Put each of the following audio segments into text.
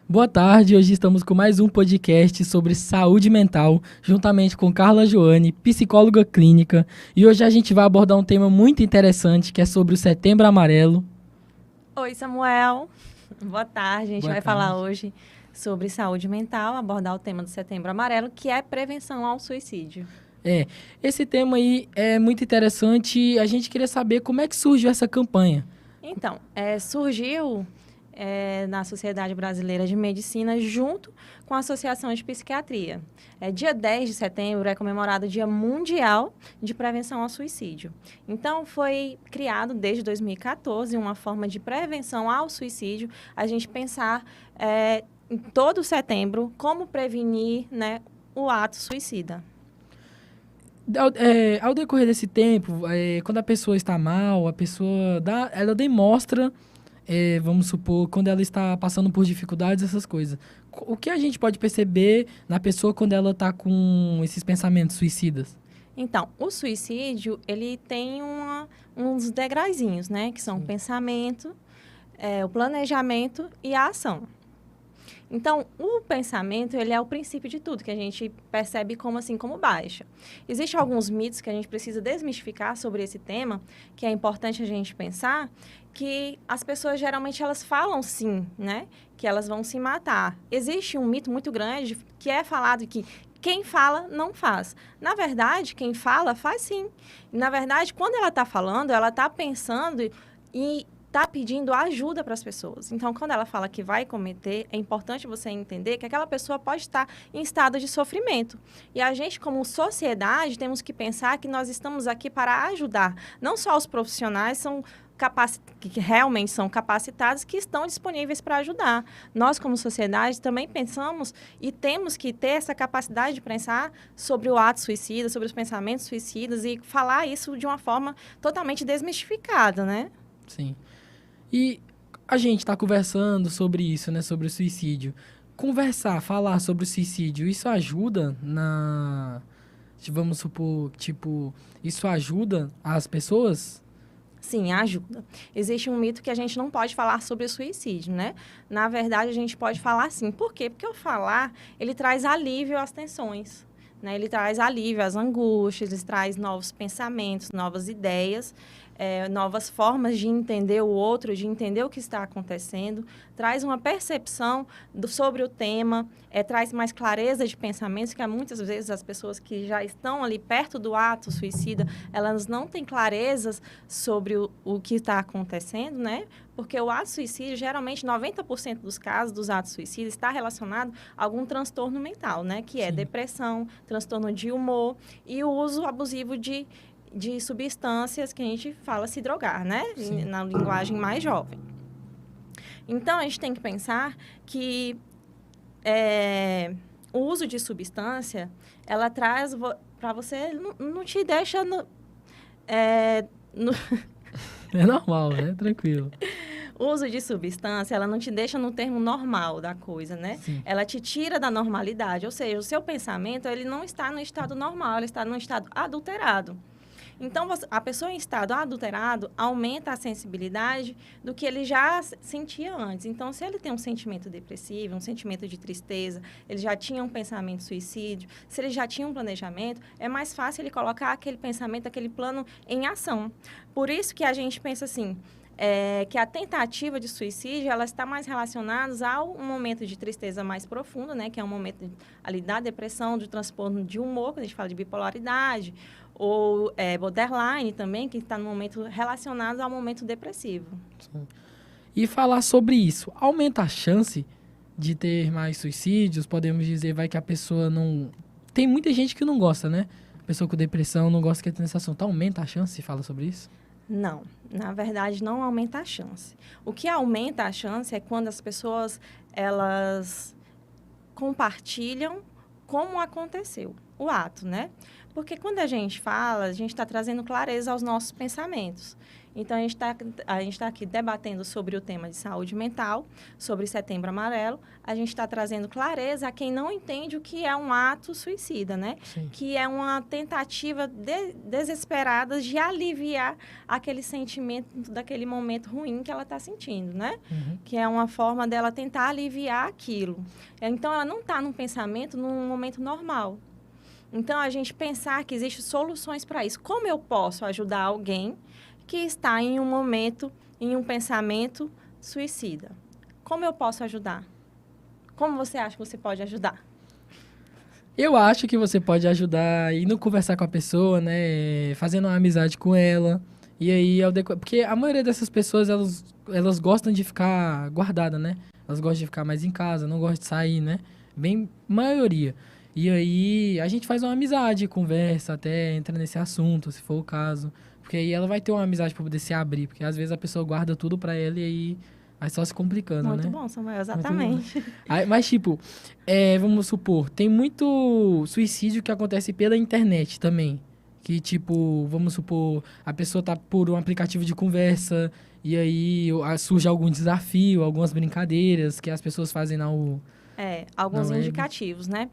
Boa tarde, hoje estamos com mais um podcast sobre saúde mental, juntamente com Carla Joane, psicóloga clínica, e hoje a gente vai abordar um tema muito interessante, que é sobre o Setembro Amarelo. Oi, Samuel. Boa tarde. A gente Boa vai tarde. falar hoje sobre saúde mental, abordar o tema do Setembro Amarelo, que é prevenção ao suicídio. Esse tema aí é muito interessante e a gente queria saber como é que surgiu essa campanha. Então, surgiu na Sociedade Brasileira de Medicina junto com a Associação de Psiquiatria. Dia 10 de setembro é comemorado o Dia Mundial de Prevenção ao Suicídio. Então, foi criado desde 2014 uma forma de prevenção ao suicídio, a gente pensar em todo setembro como prevenir, né, o ato suicida. Ao decorrer desse tempo, quando a pessoa está mal, ela demonstra, vamos supor, quando ela está passando por dificuldades, essas coisas. O que a gente pode perceber na pessoa quando ela está com esses pensamentos suicidas? Então, o suicídio, ele tem uns degrauzinhos, né? Que são o pensamento, o planejamento e a ação. Então, o pensamento, ele é o princípio de tudo, que a gente percebe como baixa. Existem alguns mitos que a gente precisa desmistificar sobre esse tema, que é importante a gente pensar, que as pessoas, geralmente, elas falam sim, né? Que elas vão se matar. Existe um mito muito grande que é falado que quem fala, não faz. Na verdade, quem fala, faz sim. Na verdade, quando ela está falando, ela está pensando e está pedindo ajuda para as pessoas. Então, quando ela fala que vai cometer, é importante você entender que aquela pessoa pode estar em estado de sofrimento. E a gente, como sociedade, temos que pensar que nós estamos aqui para ajudar. Não só os profissionais que realmente são capacitados, que estão disponíveis para ajudar. Nós, como sociedade, também pensamos e temos que ter essa capacidade de pensar sobre o ato suicida, sobre os pensamentos suicidas e falar isso de uma forma totalmente desmistificada, né? Sim. E a gente está conversando sobre isso, né? Sobre o suicídio. Falar sobre o suicídio, isso ajuda vamos supor, isso ajuda as pessoas? Sim, ajuda. Existe um mito que a gente não pode falar sobre o suicídio, né? Na verdade, a gente pode falar sim. Por quê? Porque o falar, ele traz alívio às tensões, né? Ele traz alívio às angústias, ele traz novos pensamentos, novas ideias, novas formas de entender o outro, de entender o que está acontecendo, traz uma percepção sobre o tema, traz mais clareza de pensamentos, que muitas vezes as pessoas que já estão ali perto do ato suicida, elas não têm clarezas sobre o que está acontecendo, né? Porque o ato suicídio, geralmente, 90% dos casos dos atos suicidas está relacionado a algum transtorno mental, né? Que é Sim. Depressão, transtorno de humor e o uso abusivo de substâncias que a gente fala se drogar, né? Sim. Na linguagem mais jovem. Então, a gente tem que pensar que o uso de substância, ela traz para você, não te deixa É normal, né? Tranquilo. O uso de substância, ela não te deixa no termo normal da coisa, né? Sim. Ela te tira da normalidade, ou seja, o seu pensamento, ele não está no estado normal, ele está no estado adulterado. Então, a pessoa em estado adulterado aumenta a sensibilidade do que ele já sentia antes. Então, se ele tem um sentimento depressivo, um sentimento de tristeza, ele já tinha um pensamento suicídio, se ele já tinha um planejamento, é mais fácil ele colocar aquele pensamento, aquele plano em ação. Por isso que a gente pensa assim, que a tentativa de suicídio, ela está mais relacionada a um momento de tristeza mais profundo, né? Que é um momento ali da depressão, do transtorno de humor, quando a gente fala de bipolaridade, ou borderline também, que está no momento relacionado ao momento depressivo. Sim. E falar sobre isso aumenta a chance de ter mais suicídios? Podemos dizer, vai que a pessoa não... Tem muita gente que não gosta, né? Pessoa com depressão não gosta que tenha sensação. Então aumenta a chance de falar sobre isso? Não, na verdade não aumenta a chance. O que aumenta a chance é quando as pessoas, elas compartilham como aconteceu o ato, né? Porque quando a gente fala, a gente está trazendo clareza aos nossos pensamentos. Então, a gente tá aqui debatendo sobre o tema de saúde mental, sobre Setembro Amarelo. A gente está trazendo clareza a quem não entende o que é um ato suicida, né? Sim. Que é uma tentativa desesperada de aliviar aquele sentimento daquele momento ruim que ela está sentindo, né? Uhum. Que é uma forma dela tentar aliviar aquilo. Então, ela não está num pensamento num momento normal. Então, a gente pensar que existem soluções para isso. Como eu posso ajudar alguém que está em um momento, em um pensamento suicida? Como eu posso ajudar? Como você acha que você pode ajudar? Eu acho que você pode ajudar indo conversar com a pessoa, né? Fazendo uma amizade com ela. E aí, porque a maioria dessas pessoas, elas gostam de ficar guardada, né? Elas gostam de ficar mais em casa, não gostam de sair, né? Bem, maioria. E aí, a gente faz uma amizade, conversa, até entra nesse assunto, se for o caso. Porque aí ela vai ter uma amizade pra poder se abrir. Porque às vezes a pessoa guarda tudo pra ela e aí vai só se complicando, Muito né? bom, Samuel, exatamente. Aí, mas, tipo, vamos supor, tem muito suicídio que acontece pela internet também. Que, tipo, vamos supor, a pessoa tá por um aplicativo de conversa e aí surge algum desafio, algumas brincadeiras que as pessoas fazem Alguns na web. indicativos, né?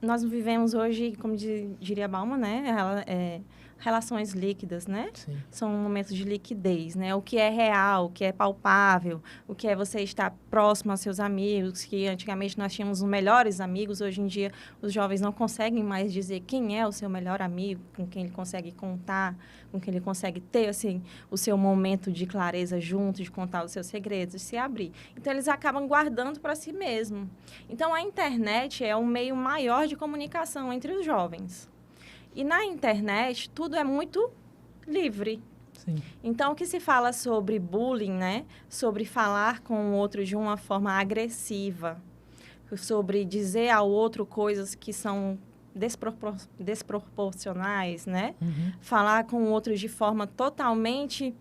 Nós vivemos hoje, como diria Bauman, né? Relações líquidas, né? Sim. São momentos de liquidez, né? O que é real, o que é palpável, o que é você estar próximo aos seus amigos, que antigamente nós tínhamos os melhores amigos, hoje em dia os jovens não conseguem mais dizer quem é o seu melhor amigo, com quem ele consegue contar, com quem ele consegue ter, assim, o seu momento de clareza junto, de contar os seus segredos, de se abrir. Então, eles acabam guardando para si mesmo. Então, a internet é um meio maior de comunicação entre os jovens. E na internet, tudo é muito livre. Sim. Então, o que se fala sobre bullying, né? Sobre falar com o outro de uma forma agressiva, sobre dizer ao outro coisas que são desproporcionais, né? Uhum. Falar com o outro de forma totalmente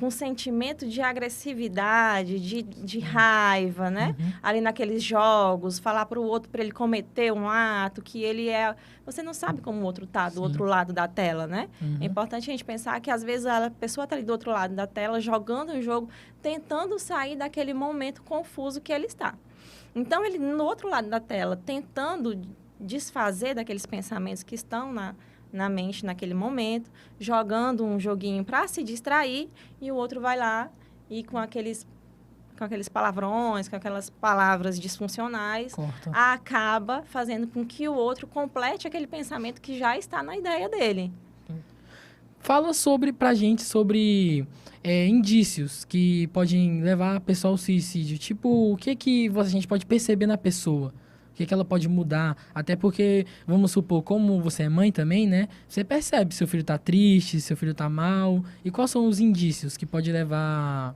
com sentimento de agressividade, de raiva, né? Uhum. Ali naqueles jogos, falar para o outro para ele cometer um ato que ele é... Você não sabe como o outro tá do Sim. outro lado da tela, né? Uhum. É importante a gente pensar que, às vezes, a pessoa está ali do outro lado da tela, jogando um jogo, tentando sair daquele momento confuso que ele está. Então, ele, no outro lado da tela, tentando desfazer daqueles pensamentos que estão na mente naquele momento, jogando um joguinho para se distrair, e o outro vai lá e com aqueles palavrões, com aquelas palavras disfuncionais, Corta. acaba fazendo com que o outro complete aquele pensamento que já está na ideia dele. Fala pra gente sobre indícios que podem levar a pessoa ao suicídio. Tipo, o que a gente pode perceber na pessoa? O que ela pode mudar? Até porque, vamos supor, como você é mãe também, né? Você percebe se seu filho tá triste, se seu filho tá mal. E quais são os indícios que pode levar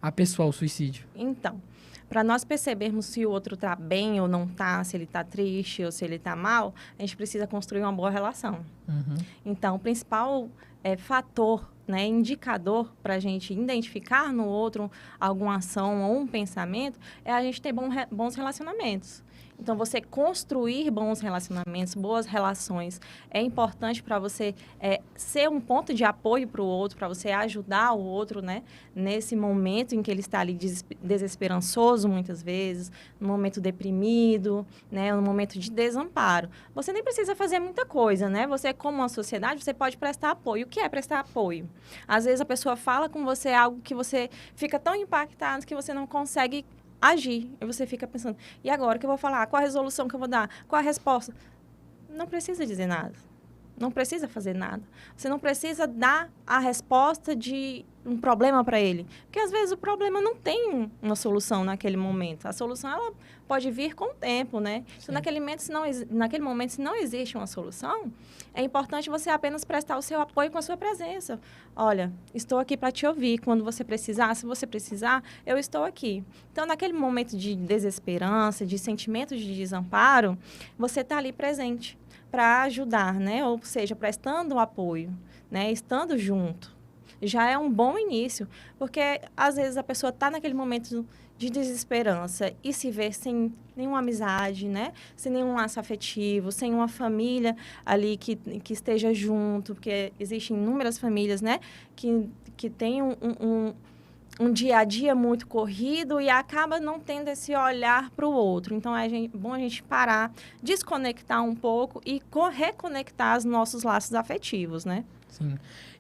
a pessoa ao suicídio? Então, para nós percebermos se o outro tá bem ou não tá, se ele tá triste ou se ele tá mal, a gente precisa construir uma boa relação. Uhum. Então, o principal fator, né, indicador para a gente identificar no outro alguma ação ou um pensamento é a gente ter bons relacionamentos. Então, você construir bons relacionamentos, boas relações, é importante para você ser um ponto de apoio para o outro, para você ajudar o outro, né? Nesse momento em que ele está ali desesperançoso, muitas vezes, no momento deprimido, né? No momento de desamparo. Você nem precisa fazer muita coisa, né? Você, como uma sociedade, você pode prestar apoio. O que é prestar apoio? Às vezes, a pessoa fala com você algo que você fica tão impactado que você não consegue agir. E você fica pensando, e agora o que eu vou falar? Qual a resolução que eu vou dar? Qual a resposta? Não precisa dizer nada. Não precisa fazer nada. Você não precisa dar a resposta de um problema para ele. Porque, às vezes, o problema não tem uma solução naquele momento. A solução, ela pode vir com o tempo, né? Então, naquele momento, se não existe uma solução, é importante você apenas prestar o seu apoio com a sua presença. Olha, estou aqui para te ouvir. Quando você precisar, se você precisar, eu estou aqui. Então, naquele momento de desesperança, de sentimento de desamparo, você está ali presente para ajudar, né? Ou seja, prestando o apoio, né? Estando junto. já é um bom início, porque às vezes a pessoa está naquele momento de desesperança e se vê sem nenhuma amizade, né? Sem nenhum laço afetivo, sem uma família ali que esteja junto, porque existem inúmeras famílias, né? Que têm um dia a dia muito corrido e acaba não tendo esse olhar para o outro. Então, bom a gente parar, desconectar um pouco e reconectar os nossos laços afetivos, né? Sim.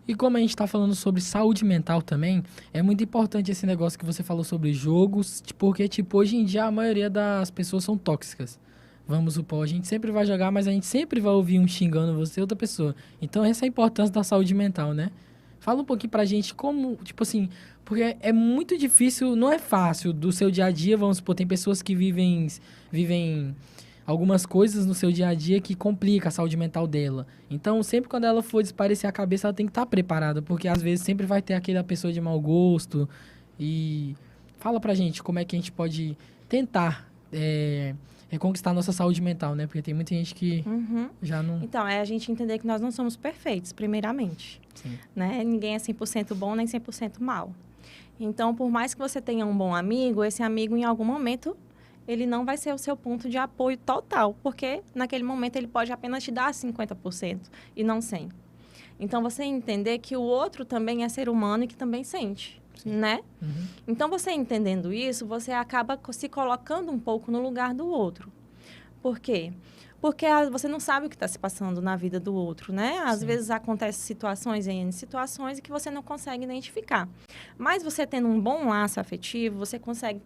E como a gente está falando sobre saúde mental também, é muito importante esse negócio que você falou sobre jogos, porque, tipo, hoje em dia a maioria das pessoas são tóxicas. Vamos supor, a gente sempre vai jogar, mas a gente sempre vai ouvir um xingando você e outra pessoa. Então, essa é a importância da saúde mental, né? Fala um pouquinho pra gente como, tipo assim, porque é muito difícil, não é fácil do seu dia a dia, vamos supor, tem pessoas que vivem algumas coisas no seu dia a dia que complica a saúde mental dela. Então, sempre quando ela for desaparecer a cabeça, ela tem que estar preparada, porque às vezes sempre vai ter aquela pessoa de mau gosto. E fala pra gente como é que a gente pode tentar reconquistar a nossa saúde mental, né? Porque tem muita gente que já não... Então, é a gente entender que nós não somos perfeitos, primeiramente. Sim. Né? Ninguém é 100% bom nem 100% mal. Então, por mais que você tenha um bom amigo, esse amigo, em algum momento, ele não vai ser o seu ponto de apoio total, porque naquele momento ele pode apenas te dar 50% e não 100%. Então, você entender que o outro também é ser humano e que também sente, né? Então, você entendendo isso, você acaba se colocando um pouco no lugar do outro. Por quê? Porque você não sabe o que está se passando na vida do outro, né? Às vezes acontecem situações e que você não consegue identificar. Mas você tendo um bom laço afetivo, você consegue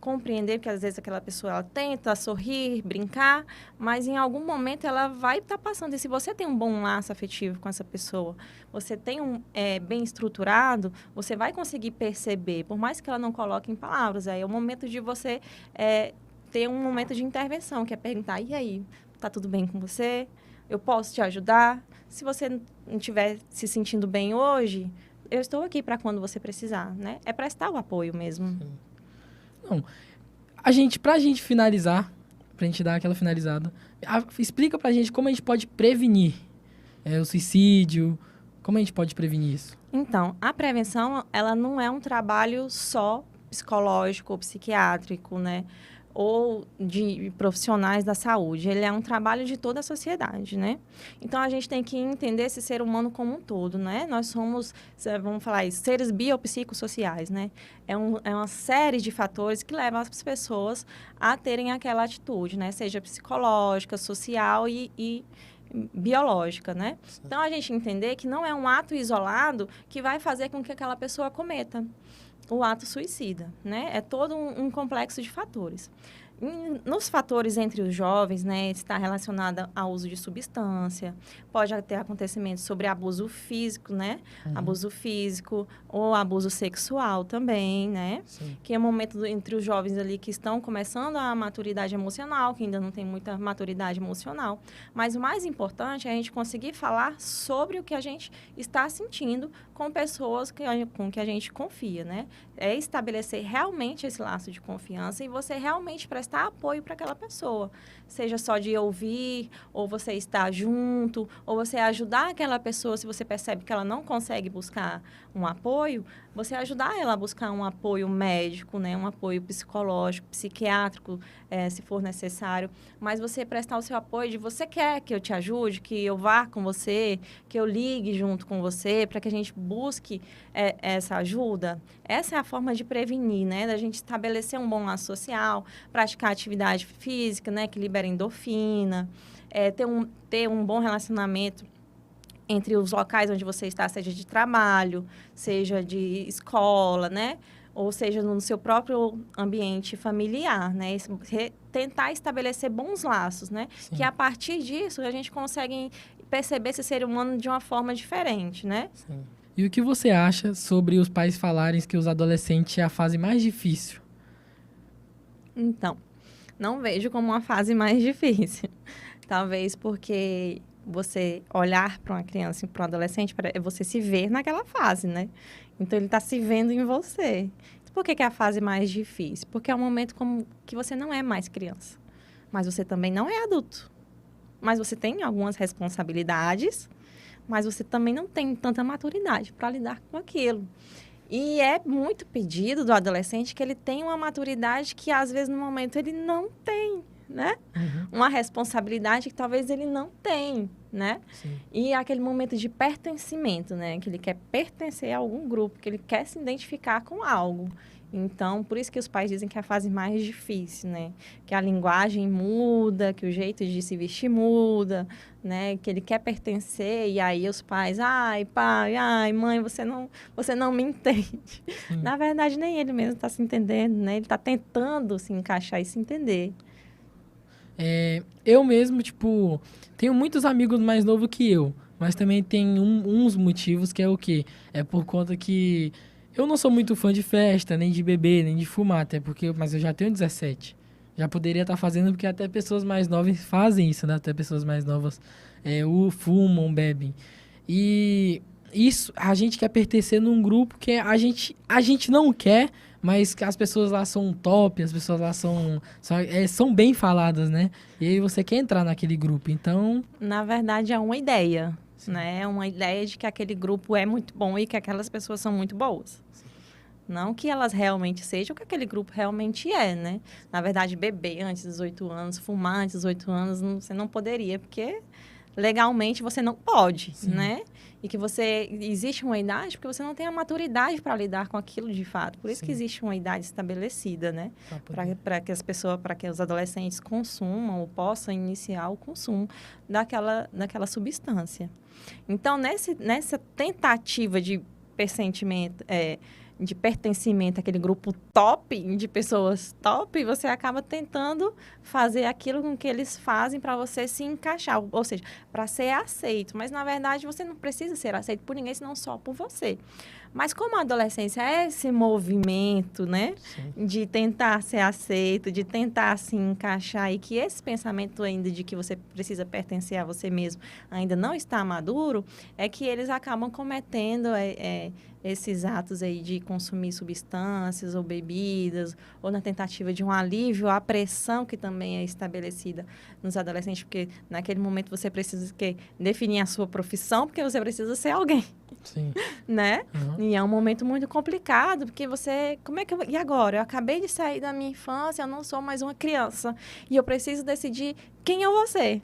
compreender que às vezes aquela pessoa ela tenta sorrir, brincar, mas em algum momento ela vai estar passando. E se você tem um bom laço afetivo com essa pessoa, você tem bem estruturado, você vai conseguir perceber, por mais que ela não coloque em palavras. Aí é o momento de você ter um momento de intervenção, que é perguntar, e aí, tá tudo bem com você? Eu posso te ajudar? Se você não estiver se sentindo bem hoje, eu estou aqui para quando você precisar, né? É prestar o apoio mesmo. Sim. Não, pra gente finalizar, pra gente dar aquela finalizada, explica pra gente como a gente pode prevenir o suicídio, como a gente pode prevenir isso? Então, a prevenção, ela não é um trabalho só psicológico ou psiquiátrico, né? Ou de profissionais da saúde. Ele é um trabalho de toda a sociedade, né? Então, a gente tem que entender esse ser humano como um todo, né? Nós somos, vamos falar isso, seres biopsicossociais, né? É uma série de fatores que levam as pessoas a terem aquela atitude, né? Seja psicológica, social e biológica, né? Então, a gente entender que não é um ato isolado que vai fazer com que aquela pessoa cometa o ato suicida, né? É todo um complexo de fatores. Nos fatores entre os jovens, né, está relacionada ao uso de substância, pode ter acontecimentos sobre abuso físico, né? Abuso físico ou abuso sexual também, né? Sim. Que é um momento entre os jovens ali que estão começando a maturidade emocional, que ainda não tem muita maturidade emocional. Mas o mais importante é a gente conseguir falar sobre o que a gente está sentindo com pessoas com que a gente confia, né? É estabelecer realmente esse laço de confiança e você realmente prestar apoio para aquela pessoa. Seja só de ouvir, ou você estar junto, ou você ajudar aquela pessoa, se você percebe que ela não consegue buscar um apoio, você ajudar ela a buscar um apoio médico, né? Um apoio psicológico, psiquiátrico, se for necessário. Mas você prestar o seu apoio de você quer que eu te ajude, que eu vá com você, que eu ligue junto com você, para que a gente busque essa ajuda. Essa é a forma de prevenir, né? Da gente estabelecer um bom laço social, praticar atividade física, né? Que libera endorfina, ter um bom relacionamento entre os locais onde você está, seja de trabalho, seja de escola, né? Ou seja, no seu próprio ambiente familiar, né? Tentar estabelecer bons laços, né? Sim. Que a partir disso a gente consegue perceber esse ser humano de uma forma diferente, né? Sim. E o que você acha sobre os pais falarem que os adolescentes é a fase mais difícil? Então, não vejo como uma fase mais difícil. Talvez porque você olhar para uma criança e para um adolescente, é você se ver naquela fase, né? Então, ele está se vendo em você. Por que é a fase mais difícil? Porque é um momento como que você não é mais criança. Mas você também não é adulto. Mas você tem algumas responsabilidades, mas você também não tem tanta maturidade para lidar com aquilo. E é muito pedido do adolescente que ele tenha uma maturidade que, às vezes, no momento, ele não tem, né? Uma responsabilidade que talvez ele não tem, né? Sim. E aquele momento de pertencimento, né? Que ele quer pertencer a algum grupo, que ele quer se identificar com algo. Então, por isso que os pais dizem que é a fase mais difícil, né? Que a linguagem muda, que o jeito de se vestir muda, né? Que ele quer pertencer e aí os pais, ai, pai, ai, mãe, você não me entende. Na verdade, nem ele mesmo está se entendendo, né? Ele está tentando se encaixar e se entender. Eu mesmo, tipo, tenho muitos amigos mais novos que eu, mas também tem uns motivos que é o quê? É por conta que eu não sou muito fã de festa, nem de beber, nem de fumar, mas eu já tenho 17. Já poderia estar fazendo, porque até pessoas mais novas fazem isso, né? Até pessoas mais novas fumam, bebem. E isso, a gente quer pertencer num grupo que a gente não quer, mas que as pessoas lá são top, as pessoas lá são bem faladas, né? E aí você quer entrar naquele grupo, então... Na verdade, é uma ideia, né? É uma ideia de que aquele grupo é muito bom e que aquelas pessoas são muito boas. Não que elas realmente sejam o que aquele grupo realmente é, né? Na verdade, beber antes dos 18 anos, fumar antes dos 18 anos, você não poderia, porque legalmente você não pode, né? E que existe uma idade porque você não tem a maturidade para lidar com aquilo de fato. Por isso que existe uma idade estabelecida, né? Para que os adolescentes consumam ou possam iniciar o consumo daquela substância. Então, nessa tentativa de de pertencimento àquele grupo top, de pessoas top, você acaba tentando fazer aquilo com que eles fazem para você se encaixar, ou seja, para ser aceito. Mas, na verdade, você não precisa ser aceito por ninguém, senão só por você. Mas como a adolescência é esse movimento, né? Sim. De tentar ser aceito, de tentar se encaixar, e que esse pensamento ainda de que você precisa pertencer a você mesmo ainda não está maduro, é que eles acabam cometendo esses atos aí de consumir substâncias ou bebidas, ou na tentativa de um alívio à pressão que também é estabelecida nos adolescentes, porque naquele momento você precisa definir a sua profissão, porque você precisa ser alguém. Sim. Né? Uhum. E é um momento muito complicado, porque e agora? Eu acabei de sair da minha infância, eu não sou mais uma criança, e eu preciso decidir quem eu vou ser.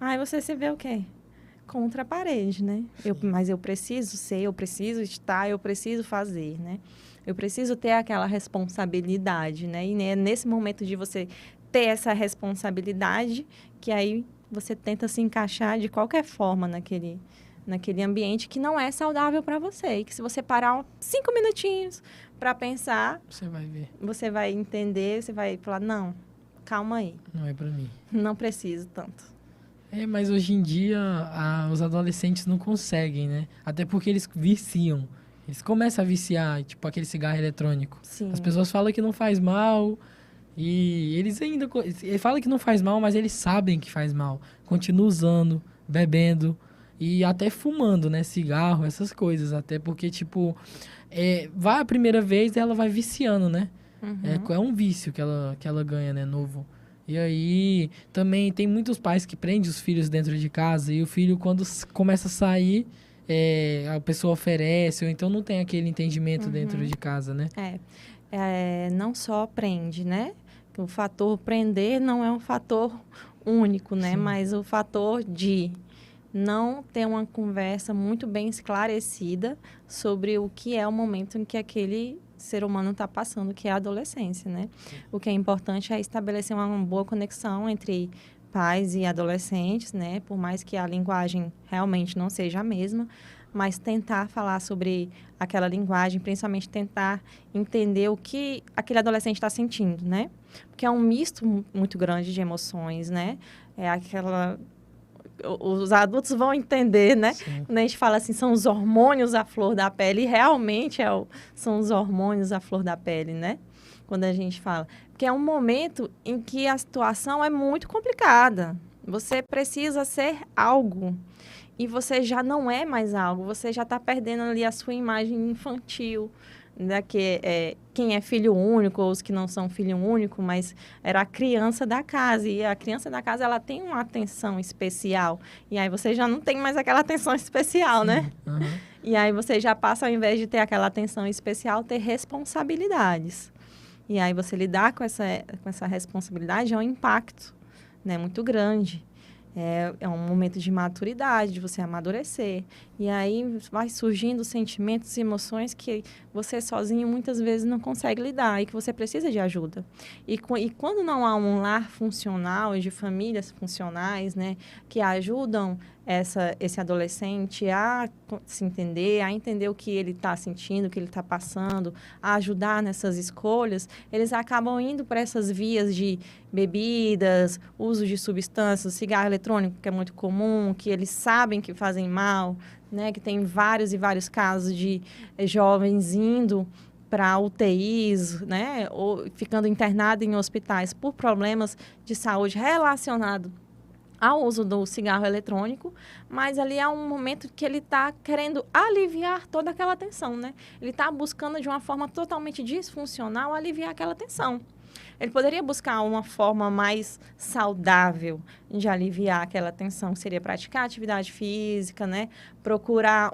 Aí você se vê o quê? Contra a parede, né? Mas eu preciso ser, eu preciso estar, eu preciso fazer, né? Eu preciso ter aquela responsabilidade, né? E é nesse momento de você ter essa responsabilidade que aí você tenta se encaixar de qualquer forma naquele ambiente que não é saudável para você. E que se você parar 5 minutinhos para pensar... Você vai ver. Você vai entender, você vai falar, não, calma aí. Não é para mim. Não preciso tanto. Mas hoje em dia os adolescentes não conseguem, né? Até porque eles viciam. Eles começam a viciar, tipo aquele cigarro eletrônico. Sim. As pessoas falam que não faz mal e eles falam que não faz mal, mas eles sabem que faz mal. Continuam usando, bebendo e até fumando, né? Cigarro, essas coisas. Até porque, tipo, vai a primeira vez e ela vai viciando, né? Uhum. É um vício que ela ganha, né? Novo. E aí, também tem muitos pais que prendem os filhos dentro de casa e o filho, quando começa a sair, a pessoa oferece, ou então não tem aquele entendimento dentro de casa, né? Não só prende, né? O fator prender não é um fator único, né? Sim. Mas o fator de não ter uma conversa muito bem esclarecida sobre o que é o momento em que aquele ser humano está passando, que é a adolescência, né? O que é importante é estabelecer uma boa conexão entre pais e adolescentes, né? Por mais que a linguagem realmente não seja a mesma, mas tentar falar sobre aquela linguagem, principalmente tentar entender o que aquele adolescente está sentindo, né? Porque é um misto muito grande de emoções, né? Os adultos vão entender, né? Sim. Quando a gente fala assim, são os hormônios à flor da pele, e realmente são os hormônios à flor da pele, né? Quando a gente fala. Porque é um momento em que a situação é muito complicada. Você precisa ser algo. E você já não é mais algo. Você já está perdendo ali a sua imagem infantil, quem é filho único ou os que não são filho único, mas era a criança da casa. E a criança da casa, ela tem uma atenção especial. E aí você já não tem mais aquela atenção especial, né? Aham. E aí você já passa, ao invés de ter aquela atenção especial, ter responsabilidades. E aí você lidar com essa responsabilidade é um impacto, né, muito grande. É um momento de maturidade, de você amadurecer. E aí vai surgindo sentimentos e emoções que você sozinho muitas vezes não consegue lidar e que você precisa de ajuda. E quando não há um lar funcional e de famílias funcionais, né, que ajudam esse adolescente a se entender, a entender o que ele está sentindo, o que ele está passando, a ajudar nessas escolhas, eles acabam indo para essas vias de bebidas, uso de substâncias, cigarro eletrônico, que é muito comum, que eles sabem que fazem mal, né? Que tem vários e vários casos de jovens indo para UTIs, né? Ou ficando internados em hospitais por problemas de saúde relacionados ao uso do cigarro eletrônico, mas ali é um momento que ele está querendo aliviar toda aquela tensão, né? Ele está buscando de uma forma totalmente disfuncional aliviar aquela tensão. Ele poderia buscar uma forma mais saudável de aliviar aquela tensão, que seria praticar atividade física, né? Procurar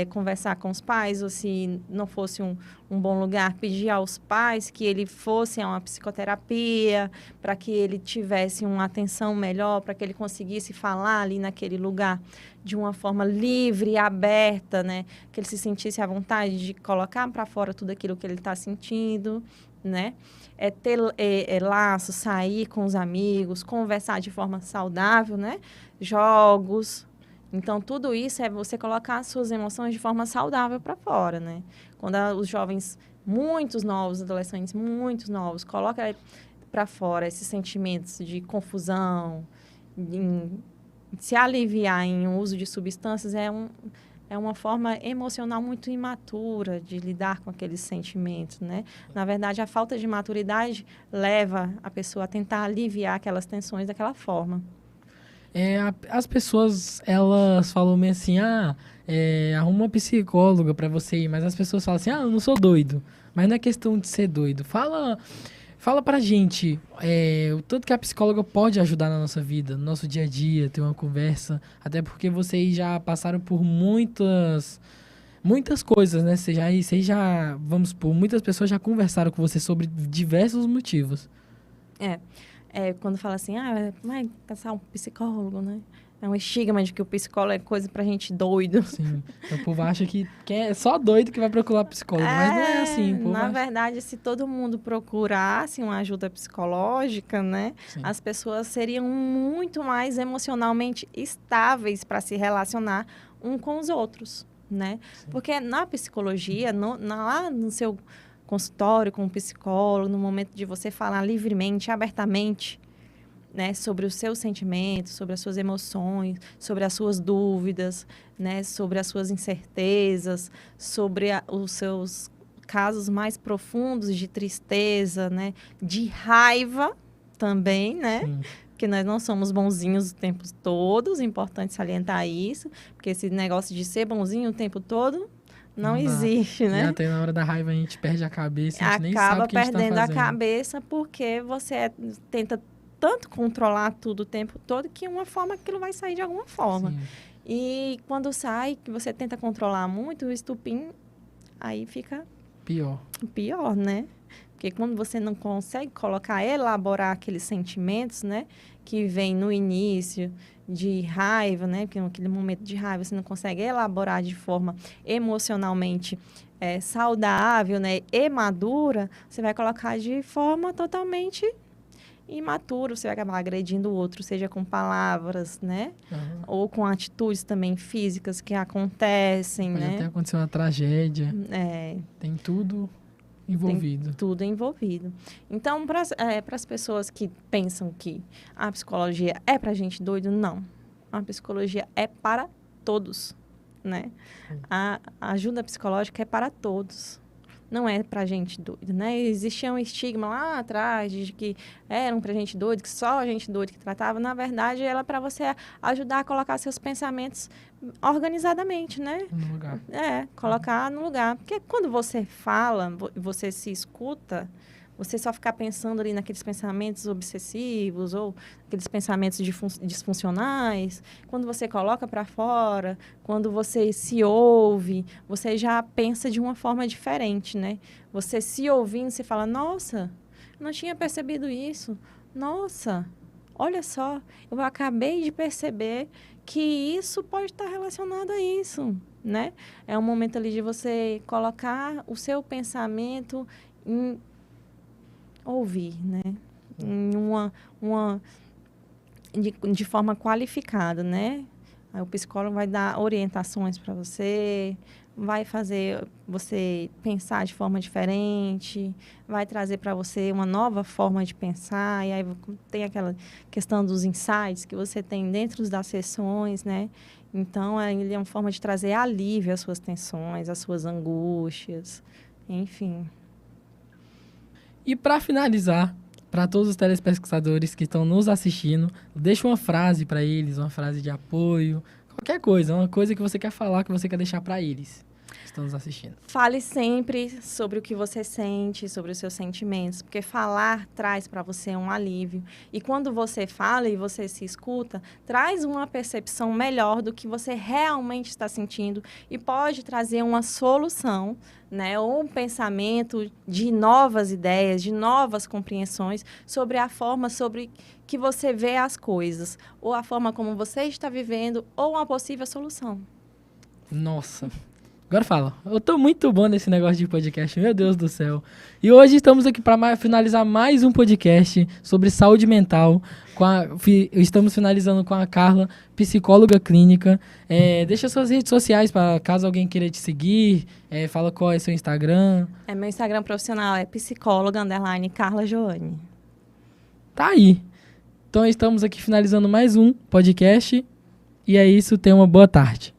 conversar com os pais, ou se não fosse um bom lugar, pedir aos pais que ele fosse a uma psicoterapia, para que ele tivesse uma atenção melhor, para que ele conseguisse falar ali naquele lugar de uma forma livre e aberta, né? Que ele se sentisse à vontade de colocar para fora tudo aquilo que ele está sentindo, né? Ter laços, sair com os amigos, conversar de forma saudável, né? Jogos. Então, tudo isso é você colocar as suas emoções de forma saudável para fora, né? Quando os jovens muitos novos, adolescentes muitos novos, colocam para fora esses sentimentos de confusão, se aliviar em uso de substâncias é uma forma emocional muito imatura de lidar com aqueles sentimentos, né? Na verdade, a falta de maturidade leva a pessoa a tentar aliviar aquelas tensões daquela forma. As pessoas, elas falam meio assim, arruma uma psicóloga pra você ir, mas as pessoas falam assim, eu não sou doido. Mas não é questão de ser doido. Fala pra gente o tanto que a psicóloga pode ajudar na nossa vida, no nosso dia a dia, ter uma conversa. Até porque vocês já passaram por muitas coisas, né? Vocês já, vamos supor, muitas pessoas já conversaram com você sobre diversos motivos. Quando fala assim, vai caçar um psicólogo, né? É um estigma de que o psicólogo é coisa pra gente doido. Sim. Então, o povo acha que é só doido que vai procurar psicólogo, mas não é assim. Na verdade, se todo mundo procurasse uma ajuda psicológica, né? Sim. As pessoas seriam muito mais emocionalmente estáveis para se relacionar um com os outros, né? Sim. Porque na psicologia, lá no seu consultório com um psicólogo, no momento de você falar livremente, abertamente, né, sobre os seus sentimentos, sobre as suas emoções, sobre as suas dúvidas, né, sobre as suas incertezas, sobre os seus casos mais profundos de tristeza, né, de raiva também, né? Sim. Porque nós não somos bonzinhos o tempo todo, é importante salientar isso, porque esse negócio de ser bonzinho o tempo todo não existe, né? E até na hora da raiva a gente perde a cabeça, a gente nem sabe o que a gente tá fazendo. Acaba perdendo a cabeça porque você tenta tanto controlar tudo o tempo todo que uma forma aquilo vai sair de alguma forma. Sim. E quando sai, que você tenta controlar muito, o estupim, aí fica pior, né? Porque quando você não consegue elaborar aqueles sentimentos, né? Que vem no início de raiva, né? Porque naquele momento de raiva você não consegue elaborar de forma emocionalmente saudável, né? E madura, você vai colocar de forma totalmente imaturo, você vai acabar agredindo o outro, seja com palavras, né? Uhum. Ou com atitudes também físicas que acontecem, Pode né? até acontecer uma tragédia. Tem tudo envolvido. Tem tudo envolvido. Então, para as pessoas que pensam que a psicologia é para gente doido, não. A psicologia é para todos, né? A ajuda psicológica é para todos. Não é pra gente doido, né? Existia um estigma lá atrás de que eram pra gente doido, que só a gente doido que tratava. Na verdade, ela é para você ajudar a colocar seus pensamentos organizadamente, né? No lugar. Colocar no lugar. Porque quando você fala, você se escuta, você só ficar pensando ali naqueles pensamentos obsessivos ou aqueles pensamentos disfuncionais. Quando você coloca para fora, quando você se ouve, você já pensa de uma forma diferente, né? Você se ouvindo, você fala, nossa, eu não tinha percebido isso. Nossa, olha só, eu acabei de perceber que isso pode estar relacionado a isso, né? É um momento ali de você colocar o seu pensamento em ouvir, né? Em de forma qualificada, né? Aí o psicólogo vai dar orientações para você, vai fazer você pensar de forma diferente, vai trazer para você uma nova forma de pensar, e aí tem aquela questão dos insights que você tem dentro das sessões, né? Então, ele é uma forma de trazer alívio às suas tensões, às suas angústias, enfim. E para finalizar, para todos os telespectadores que estão nos assistindo, deixa uma frase para eles, uma frase de apoio, qualquer coisa, uma coisa que você quer falar, que você quer deixar para eles que estão nos assistindo. Fale sempre sobre o que você sente, sobre os seus sentimentos, porque falar traz para você um alívio. E quando você fala e você se escuta, traz uma percepção melhor do que você realmente está sentindo e pode trazer uma solução, né, ou um pensamento de novas ideias, de novas compreensões sobre a forma sobre que você vê as coisas, ou a forma como você está vivendo, ou uma possível solução. Nossa. Agora fala. Eu tô muito bom nesse negócio de podcast, meu Deus do céu. E hoje estamos aqui para finalizar mais um podcast sobre saúde mental. Estamos finalizando com a Carla, psicóloga clínica. Deixa suas redes sociais para caso alguém queira te seguir. Fala qual é seu Instagram. Meu Instagram profissional é psicóloga_Carla Joane. Tá aí. Então estamos aqui finalizando mais um podcast. E é isso, tenha uma boa tarde.